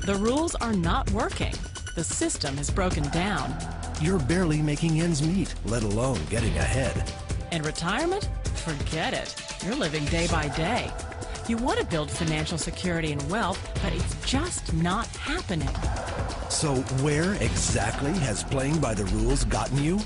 The rules are not working. The system is broken down. You're barely making ends meet, let alone getting ahead. And retirement? Forget it. You're living day by day. You want to build financial security and wealth, but it's just not happening. So where exactly has playing by the rules gotten you?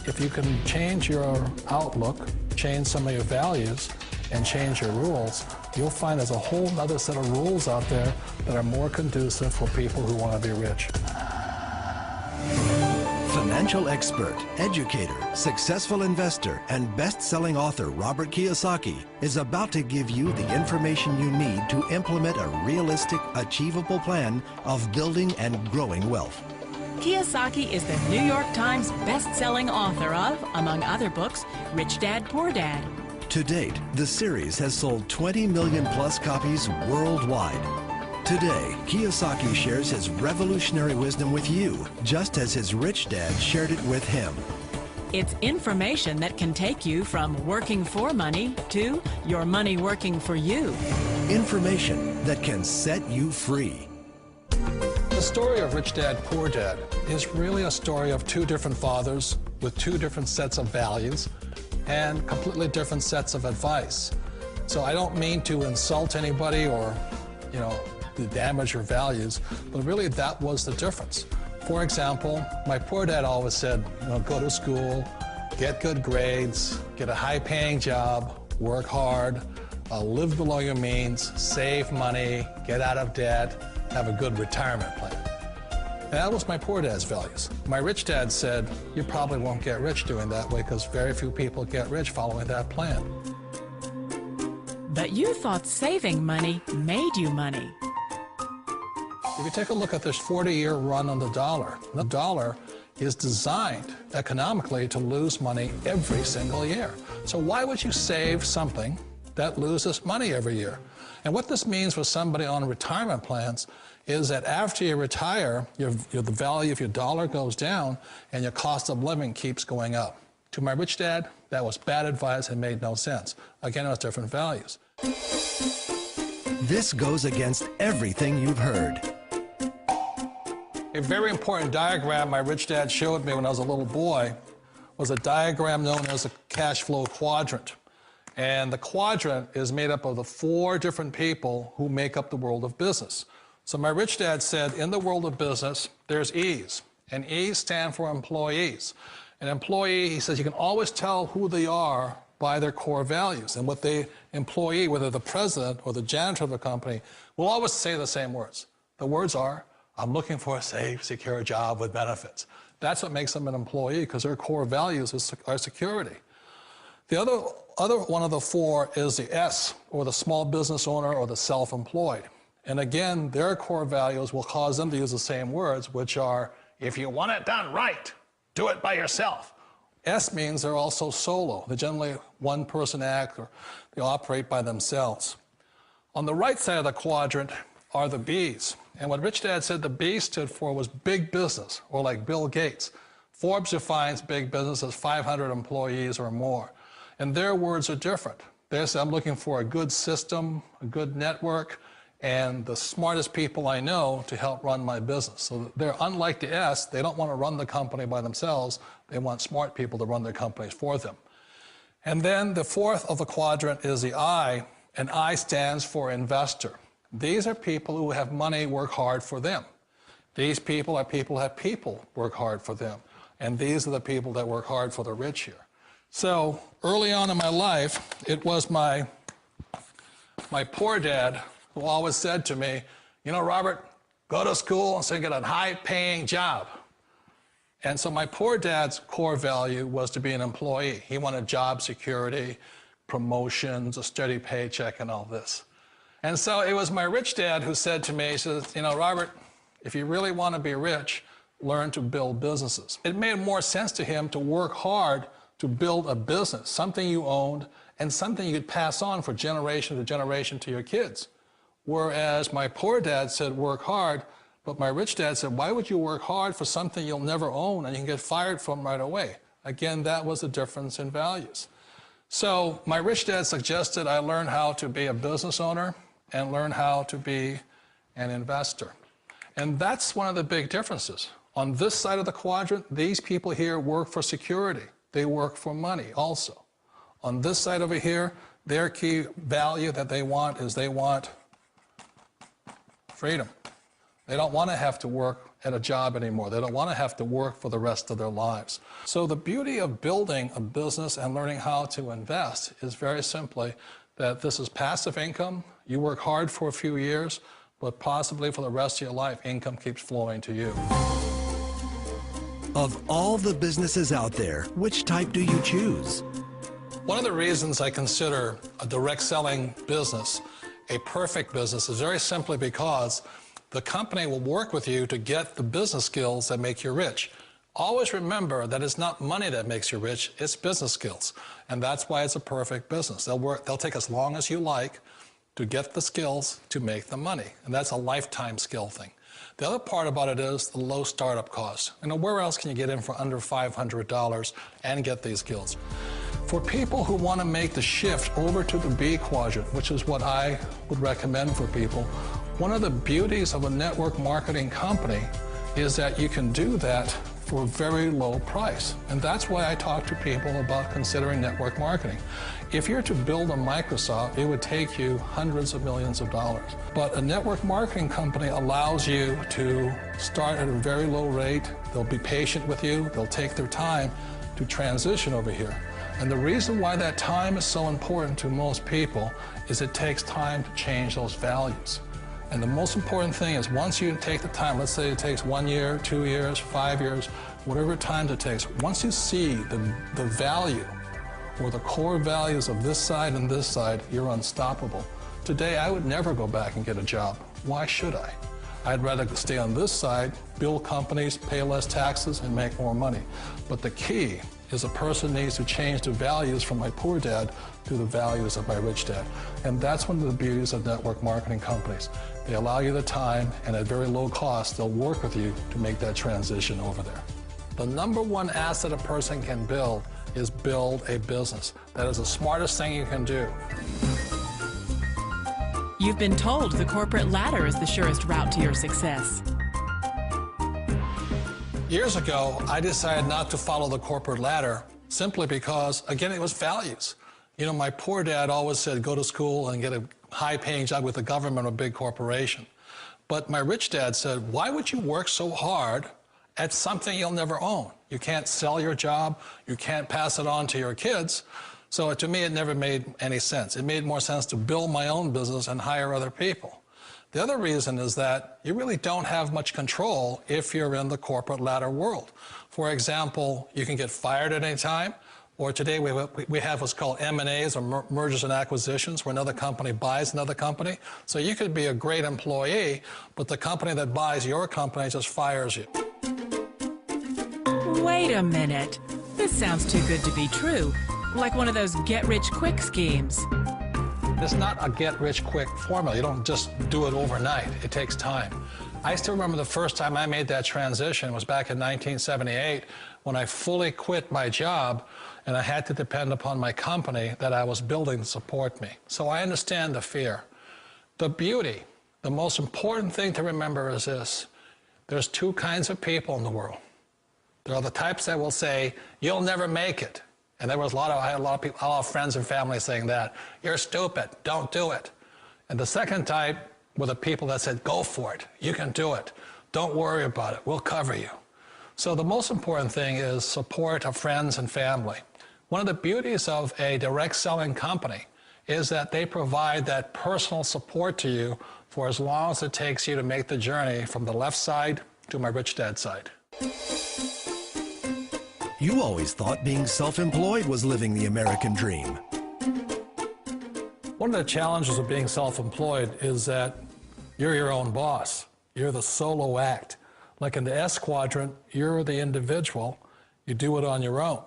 If you can change your outlook, change some of your values, and change your rules, you'll find there's a whole other set of rules out there that are more conducive for people who want to be rich. Financial expert, educator, successful investor, and best-selling author Robert Kiyosaki is about to give you the information you need to implement a realistic, achievable plan of building and growing wealth. Kiyosaki is the New York Times best-selling author of, among other books, Rich Dad, Poor Dad. To date, the series has sold 20 million plus copies worldwide. Today, Kiyosaki shares his revolutionary wisdom with you, just as his rich dad shared it with him. It's information that can take you from working for money to your money working for you. Information that can set you free. The story of Rich Dad, Poor Dad is really a story of two different fathers with two different sets of values and completely different sets of advice. So I don't mean to insult anybody or, to damage your values, but really that was the difference. For example, my poor dad always said, go to school, get good grades, get a high-paying job, work hard, live below your means, save money, get out of debt, have a good retirement plan. And that was my poor dad's values. My rich dad said, you probably won't get rich doing that way because very few people get rich following that plan. But you thought saving money made you money. If you take a look at this 40-year run on the dollar is designed economically to lose money every single year. So why would you save something that loses money every year? And what this means for somebody on retirement plans is that after you retire, the value of your dollar goes down and your cost of living keeps going up. To my rich dad, that was bad advice and made no sense. Again, it was different values. This goes against everything you've heard. A very important diagram my rich dad showed me when I was a little boy was a diagram known as a cash flow quadrant. And the quadrant is made up of the 4 different people who make up the world of business. So my rich dad said, in the world of business, there's E's, and E's stand for employees. An employee, he says, you can always tell who they are by their core values. And what the employee, whether the president or the janitor of the company, will always say the same words. The words are, I'm looking for a safe, secure job with benefits. That's what makes them an employee, because their core values are security. The other one of the 4 is the S, or the small business owner or the self-employed. And again, their core values will cause them to use the same words, which are, if you want it done right, do it by yourself. S means they're also solo. They're generally one-person act, or they operate by themselves. On the right side of the quadrant are the B's. And what Rich Dad said the B stood for was big business, or like Bill Gates. Forbes defines big business as 500 employees or more. And their words are different. They say, I'm looking for a good system, a good network, and the smartest people I know to help run my business. So they're unlike the S. They don't want to run the company by themselves. They want smart people to run their companies for them. And then the 4th of the quadrant is the I, and I stands for investor. These are people who have money work hard for them. These people are people who have people work hard for them. And these are the people that work hard for the rich here. So early on in my life, it was my poor dad who always said to me, Robert, go to school and so you get a high-paying job. And so my poor dad's core value was to be an employee. He wanted job security, promotions, a steady paycheck, and all this. And so it was my rich dad who said to me, he says, Robert, if you really want to be rich, learn to build businesses. It made more sense to him to work hard to build a business, something you owned and something you could pass on for generation to generation to your kids. Whereas my poor dad said work hard, but my rich dad said, why would you work hard for something you'll never own and you can get fired from right away? Again, that was the difference in values. So my rich dad suggested I learn how to be a business owner and learn how to be an investor. And that's one of the big differences. On this side of the quadrant, these people here work for security. They work for money also. On this side over here, their key value that they want is they want freedom. They don't want to have to work at a job anymore. They don't want to have to work for the rest of their lives. So the beauty of building a business and learning how to invest is very simply that this is passive income. You work hard for a few years, but possibly for the rest of your life, income keeps flowing to you. Of all the businesses out there, which type do you choose? One of the reasons I consider a direct selling business a perfect business is very simply because the company will work with you to get the business skills that make you rich. Always remember that it's not money that makes you rich, it's business skills. And that's why it's a perfect business. They'll take as long as you like to get the skills to make the money. And that's a lifetime skill thing. The other part about it is the low startup cost. You know, where else can you get in for under $500 and get these skills? For people who want to make the shift over to the B quadrant, which is what I would recommend for people, one of the beauties of a network marketing company is that you can do that for a very low price. And that's why I talk to people about considering network marketing. If you're to build a Microsoft, it would take you hundreds of millions of dollars. But a network marketing company allows you to start at a very low rate. They'll be patient with you. They'll take their time to transition over here. And the reason why that time is so important to most people is it takes time to change those values. And the most important thing is once you take the time, let's say it takes 1 year, 2 years, 5 years, whatever time it takes, once you see the value or the core values of this side and this side, you're unstoppable. Today, I would never go back and get a job. Why should I? I'd rather stay on this side, build companies, pay less taxes, and make more money. But the key is a person needs to change the values from my poor dad to the values of my rich dad. And that's one of the beauties of network marketing companies. They allow you the time, and at very low cost, they'll work with you to make that transition over there. The number one asset a person can build is build a business. That is the smartest thing you can do. You've been told the corporate ladder is the surest route to your success. Years ago, I decided not to follow the corporate ladder simply because, again, it was values. You know, my poor dad always said, go to school and get a high-paying job with the government or a big corporation. But my rich dad said, why would you work so hard at something you'll never own? You can't sell your job. You can't pass it on to your kids. So to me, it never made any sense. It made more sense to build my own business and hire other people. The other reason is that you really don't have much control if you're in the corporate ladder world. For example, you can get fired at any time, or today we have what's called M&As, or mergers and acquisitions, where another company buys another company. So you could be a great employee, but the company that buys your company just fires you. Wait a minute. This sounds too good to be true. Like one of those get-rich-quick schemes. It's not a get-rich-quick formula. You don't just do it overnight. It takes time. I still remember the first time I made that transition was back in 1978 when I fully quit my job and I had to depend upon my company that I was building to support me. So I understand the fear. The beauty, the most important thing to remember is this. There's two kinds of people in the world. There are the types that will say, you'll never make it. And I had a lot of people, a lot of friends and family saying that. You're stupid, don't do it. And the second type were the people that said, go for it, you can do it. Don't worry about it, we'll cover you. So the most important thing is support of friends and family. One of the beauties of a direct selling company is that they provide that personal support to you for as long as it takes you to make the journey from the left side to my rich dad side. You always thought being self-employed was living the American dream. One of the challenges of being self-employed is that you're your own boss. You're the solo act. Like in the S quadrant, you're the individual. You do it on your own.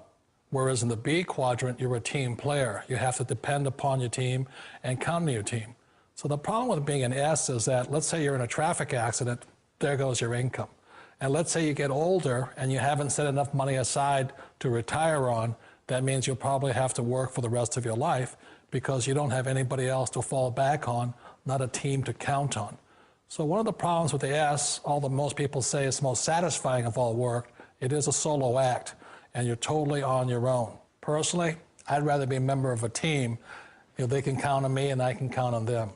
Whereas in the B quadrant, you're a team player. You have to depend upon your team and count on your team. So the problem with being an S is that, let's say you're in a traffic accident, there goes your income. And let's say you get older and you haven't set enough money aside to retire on, that means you'll probably have to work for the rest of your life because you don't have anybody else to fall back on, not a team to count on. So one of the problems with the S, although most people say it's most satisfying of all work, it is a solo act, and you're totally on your own. Personally, I'd rather be a member of a team. They can count on me and I can count on them.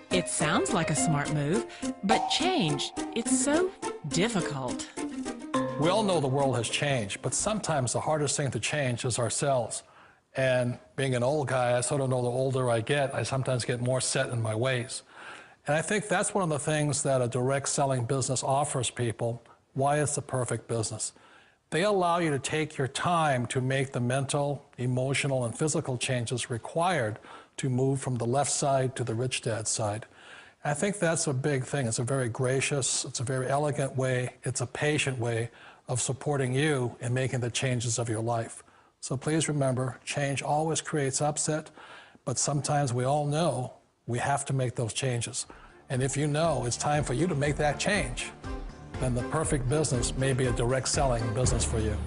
It sounds like a smart move, but change, it's so difficult. We all know the world has changed, but sometimes the hardest thing to change is ourselves. And being an old guy, I sort of know the older I get, I sometimes get more set in my ways. And I think that's one of the things that a direct selling business offers people, why it's the perfect business. They allow you to take your time to make the mental, emotional, and physical changes required to move from the left side to the rich dad side. And I think that's a big thing. It's a very gracious, it's a very elegant way, it's a patient way of supporting you in making the changes of your life. So please remember, change always creates upset, but sometimes we all know we have to make those changes. And if you know it's time for you to make that change, then the perfect business may be a direct selling business for you.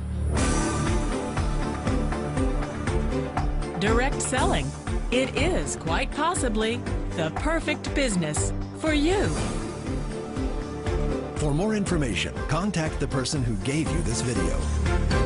Direct selling. It is quite possibly the perfect business for you. For more information, contact the person who gave you this video.